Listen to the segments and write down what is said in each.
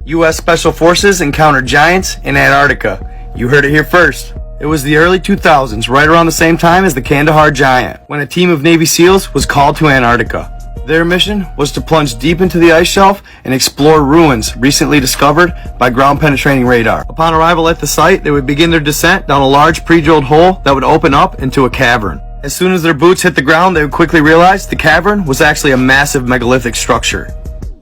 U.S. Special Forces encountered giants in Antarctica. You heard it here first. It was the early 2000s, right around the same time as the Kandahar Giant, when a team of Navy SEALs was called to Antarctica. Their mission was to plunge deep into the ice shelf and explore ruins recently discovered by ground-penetrating radar. Upon arrival at the site, they would begin their descent down a large pre-drilled hole that would open up into a cavern. As soon as their boots hit the ground, they would quickly realize the cavern was actually a massive megalithic structure.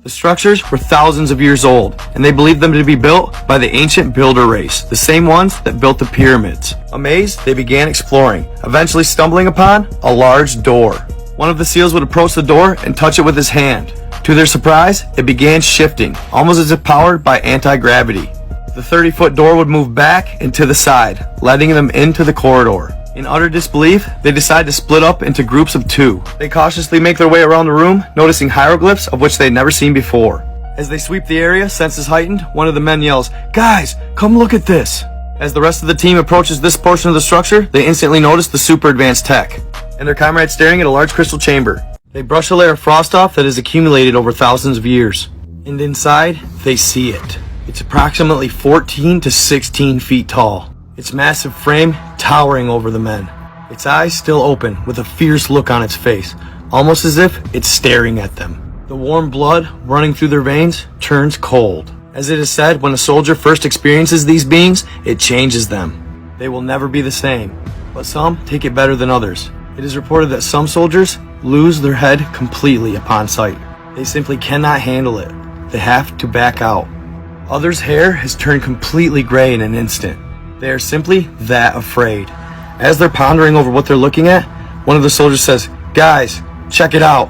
The structures were thousands of years old, and they believed them to be built by the ancient builder race, the same ones that built the pyramids. Amazed, they began exploring, eventually stumbling upon a large door. One of the SEALs would approach the door and touch it with his hand. To their surprise, it began shifting, almost as if powered by anti-gravity. The 30-foot door would move back and to the side, letting them into the corridor. In utter disbelief, they decide to split up into groups of 2. They cautiously make their way around the room, noticing hieroglyphs of which they'd never seen before. As they sweep the area, senses heightened, one of the men yells, "Guys, come look at this!" As the rest of the team approaches this portion of the structure, they instantly notice the super advanced tech, and their comrades staring at a large crystal chamber. They brush a layer of frost off that has accumulated over thousands of years. And inside, they see it. It's approximately 14 to 16 feet tall. Its massive frame towering over the men. Its eyes still open with a fierce look on its face, almost as if it's staring at them. The warm blood running through their veins turns cold. As it is said, when a soldier first experiences these beings, it changes them. They will never be the same, but some take it better than others. It is reported that some soldiers lose their head completely upon sight. They simply cannot handle it. They have to back out. Others' hair has turned completely gray in an instant. They are simply that afraid. As they're pondering over what they're looking at, one of the soldiers says, "Guys, check it out."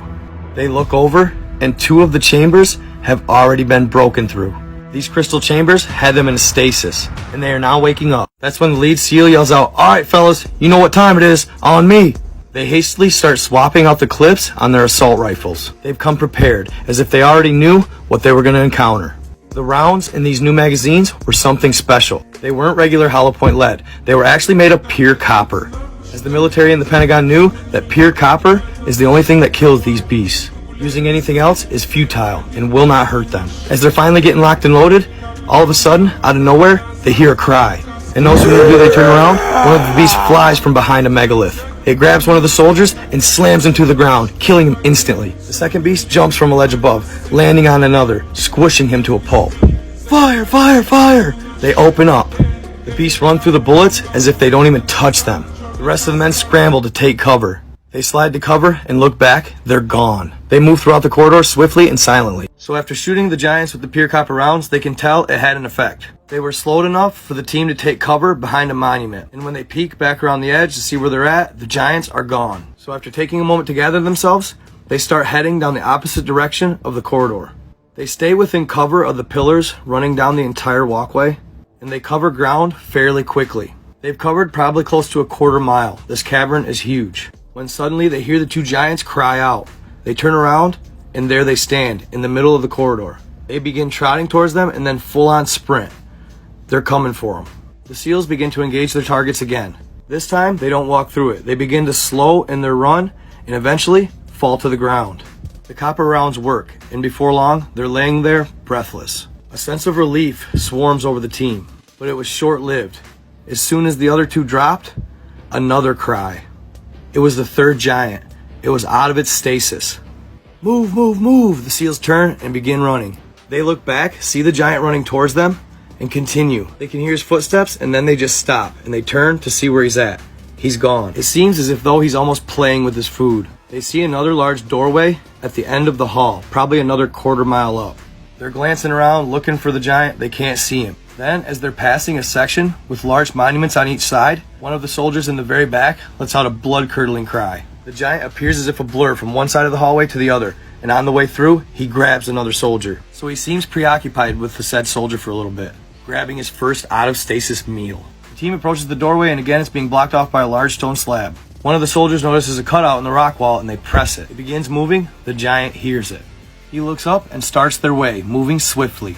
They look over, and 2 of the chambers have already been broken through. These crystal chambers had them in a stasis, and they are now waking up. That's when the lead SEAL yells out, "All right, fellas, you know what time it is. On me." They hastily start swapping out the clips on their assault rifles. They've come prepared, as if they already knew what they were going to encounter. The rounds in these new magazines were something special. They weren't regular hollow point lead. They were actually made of pure copper, as the military and the Pentagon knew that pure copper is the only thing that kills these beasts. Using anything else is futile and will not hurt them. As they're finally getting locked and loaded, all of a sudden, out of nowhere, they hear a cry. And no sooner do they turn around, one of the beasts flies from behind a megalith. It grabs one of the soldiers and slams him to the ground, killing him instantly. The second beast jumps from a ledge above, landing on another, squishing him to a pulp. "Fire, fire, fire!" They open up. The beasts run through the bullets as if they don't even touch them. The rest of the men scramble to take cover. They slide to cover and look back, they're gone. They move throughout the corridor swiftly and silently. So after shooting the giants with the pure copper rounds, they can tell it had an effect. They were slowed enough for the team to take cover behind a monument. And when they peek back around the edge to see where they're at, the giants are gone. So after taking a moment to gather themselves, they start heading down the opposite direction of the corridor. They stay within cover of the pillars running down the entire walkway, and they cover ground fairly quickly. They've covered probably close to a quarter mile. This cavern is huge. When suddenly they hear the 2 giants cry out. They turn around, and there they stand in the middle of the corridor. They begin trotting towards them and then full-on sprint. They're coming for them. The SEALs begin to engage their targets again. This time, they don't walk through it. They begin to slow in their run and eventually fall to the ground. The copper rounds work, and before long, they're laying there breathless. A sense of relief swarms over the team, but it was short-lived. As soon as the other 2 dropped, another cry. It was the 3rd giant. It was out of its stasis. "Move, move, move!" The SEALs turn and begin running. They look back, see the giant running towards them, and continue. They can hear his footsteps, and then they just stop, and they turn to see where he's at. He's gone. It seems as if though he's almost playing with his food. They see another large doorway at the end of the hall, probably another quarter mile up. They're glancing around, looking for the giant. They can't see him. Then, as they're passing a section with large monuments on each side, one of the soldiers in the very back lets out a blood-curdling cry. The giant appears as if a blur from one side of the hallway to the other, and on the way through, he grabs another soldier. So he seems preoccupied with the said soldier for a little bit, grabbing his first out-of-stasis meal. The team approaches the doorway, and again it's being blocked off by a large stone slab. One of the soldiers notices a cutout in the rock wall, and they press it. It begins moving. The giant hears it. He looks up and starts their way, moving swiftly.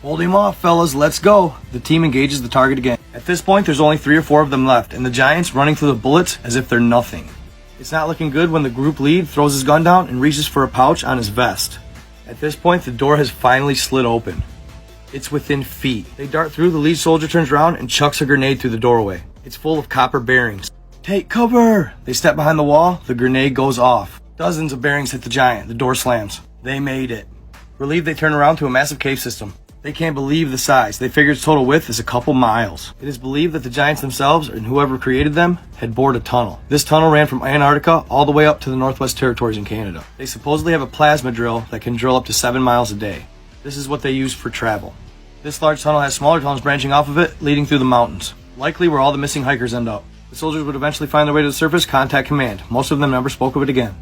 "Hold him off, fellas, let's go." The team engages the target again. At this point, there's only 3 or 4 of them left, and the giants running through the bullets as if they're nothing. It's not looking good when the group lead throws his gun down and reaches for a pouch on his vest. At this point, the door has finally slid open. It's within feet. They dart through, the lead soldier turns around and chucks a grenade through the doorway. It's full of copper bearings. Take cover! They step behind the wall, the grenade goes off. Dozens of bearings hit the giant, the door slams. They made it. Relieved, they turn around to a massive cave system. They can't believe the size. They figure its total width is a couple miles. It is believed that the giants themselves, and whoever created them, had bored a tunnel. This tunnel ran from Antarctica all the way up to the Northwest Territories in Canada. They supposedly have a plasma drill that can drill up to 7 miles a day. This is what they use for travel. This large tunnel has smaller tunnels branching off of it, leading through the mountains. Likely where all the missing hikers end up. The soldiers would eventually find their way to the surface, contact command. Most of them never spoke of it again.